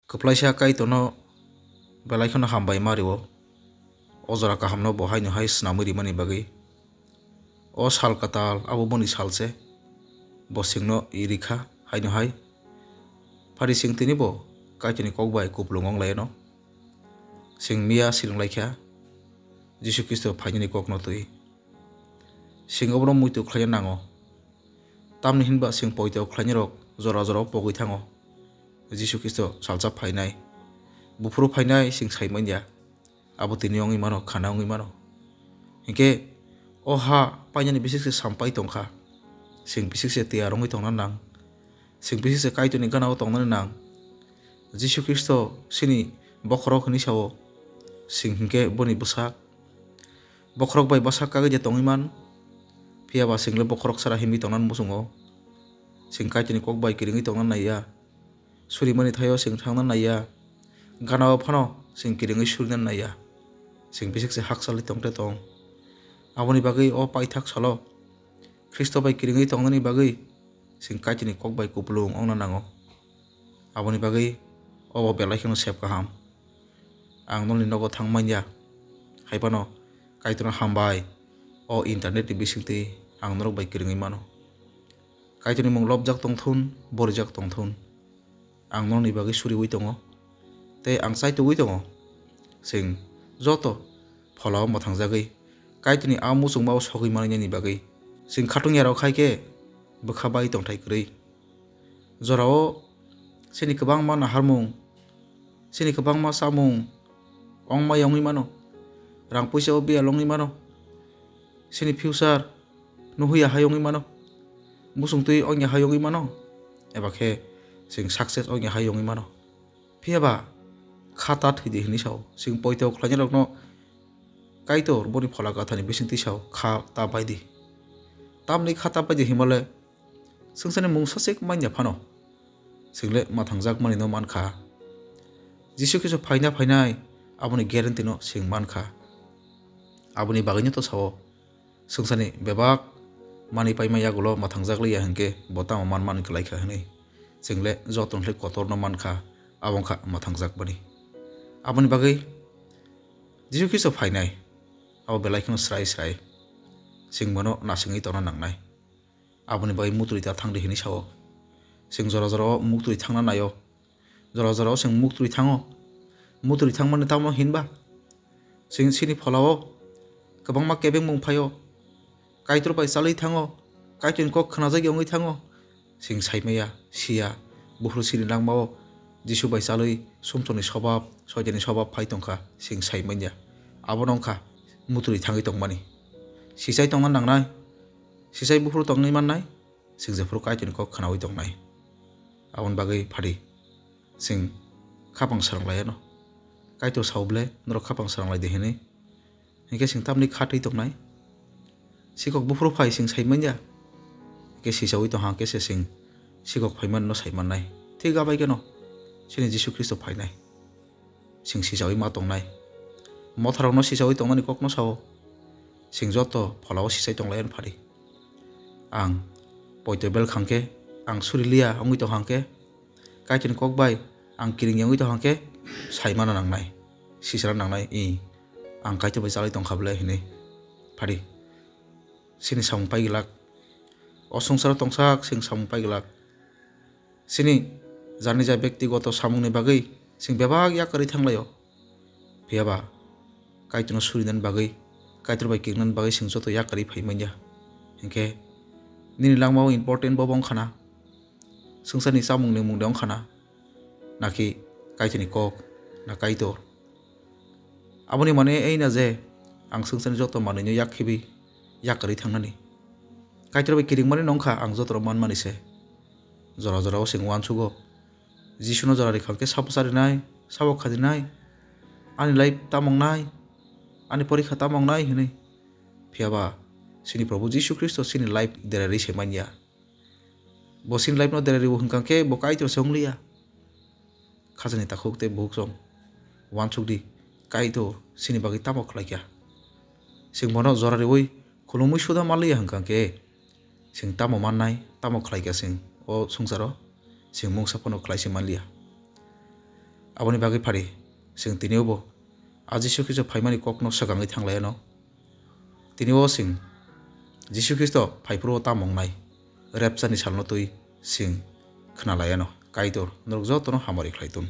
Keplaisa kai tono belai khono hambai mario o jora kahamno bohai no hai snamuri mani bagi o sal katal abo boni salse bo singno irikha hai no hai phari sing tini bo kai tini kokbai kuplungong laino sing mia silung laikha Jisu Kristo phaini kokno tui sing obro muitu khlaya nango tamni hinba sing poito khlani rok jora jora pogui thango Jisu Kristo salsa phainai bufuru phainai sing saimanya abo tini ongi mano khana ongi mano hingke o ha painani bisikse sampai tongkha sing bisikse tiarongi tongna nang sing bisikse kaituni gana tongna nang Jisu Kristo sini bokhorok ni sawo sing hingke boni busak bokhorok bai basak kage je tongi man phiaba single bokhorok sara himi tongnan musungo sing kaituni kok bai kiringi tongna naiya suri mani thayo sing thangna naiya gana phano sing kiringi surna naiya sing bisikse haksali tongte tong aboni bagui o paithak salo Kristo bai kiringi tongnani bagui sing kaitini kok bai kuplung ongna nango aboni bagui obo belai khono sep kaham ang noni nogo thangmanya haibano kaituna hambai o internet ni bisingti ang norok bai kiringi mano kaituni mung lobjak tongthun borjak tongthun ang noni bagui suri ui tongo tei ang chai tugui tongo sing joto pholao mothangjagui kaituni a musungmao sogui manani bagui sing khatungya rok khaike bukhabai tongthai kwrui jorao sini kwbangma naharmung sini kwbangma samung ongma yongui mano rang puisa o bialongui mano sini future nuhuya hayongui mano musungtui ongya hayongui mano eba khe sing success ongya hayongui mano phiaba khata thidi hini saw sing poito khlani rokno kaito boni phola gathani bisingti saw kha ta baidi tamni khata baidi himale sungsani mung sasek manya phano single mathangjak mani no mankha Jisu Kristo phainai aboni guarantee no sing mankha aboni bagini to sawo sungsani bebak mani paimaya gulo mathangjak liya hingke botama man klaikha hini single joton hle kotor no mankha abongkha mathangjak bani aboni bagui Jisu Kristo phainai abo belai khono srai sing mono nasingui tona nangnai aboni bagui mutrita thangdi hini sawo sing jora jora mukturi thangna nayo jora jora sing mukturi thango mukturi thangmani tamo hinba sing sini pholao kwbangma kebeng mung phayo kaitor bai chalui thango kaitin kok khnajak yongui thango sing saimaya sia buhru sini langmao Jisu bai chalui sumtoni sobab soidani sobab phai tongkha sing saimanya abo nongkha muturi thangi tongmani sisai tongna nangnai sisai buhru tongnai mannai sing jefru kaitin kok khanawi tongnai abon bagui phari sing khapang saranglai no kaito sauble norok khapang saranglai de hini hingke sing tamni khatui tongnai sikok buhru phai sing saimanya ke sisawi tong hangke se sing sikok phaiman no saimannai thik abai keno sini Jisu Kristo phainai sing sisawi ma tongnai motharok no sisawi tongnani kok no sawo sing joto pholao sisai tonglai an phari ang poito bel khangke ang surilia ongui tong hangke kaitin kok bai ang kiring yongui tong hangke saimana nangnai sisara nangnai ang kaito bai chalai tongkhablai hini phari sini samung paigilak o sungsaro tongsak sing samung paigilak sini janija byaktigoto samungni bagui sing bebak yakari thanglai phiaba kaitono surinan bagui kaitor bai kingnan bagui sing joto yakari phaimanya hingke nini langmao important bo bongkhana sungsani samungni mungde ongkhana naki kaitoni kok na kaitor aboni mane eina je ang sungsani joto manui yakhibi yakari thangnani kaitor bai kiring mani nongkha ang jotoro manmani se jora jora sing wansugo Jisu no jorari khangke sapusarinai sabok khadinai ani life tamongnai ani porikha tamongnai hini phiaba sini Prabhu Jisu Kristo sini life derari semanya bo sini life no derari hungkangke bo kaitor songlia khajani takhuk te buksong wansukdi kaitor sini bagi tamok khlaikya sing mono jorari ui khulumui suda malia hungkangke sing tamo mannai tamo khlaikya sing o sungsaro sing mungsapono khlaisi manlia aboni bagi phari sing tiniobo Jisu Kristo phaimani kokno sagangai thanglayano tinio sing Jisu Kristo phaipro tamongnai rapture ni salno tui sing khnalayano kaitor norok jotono hamari khlaitun.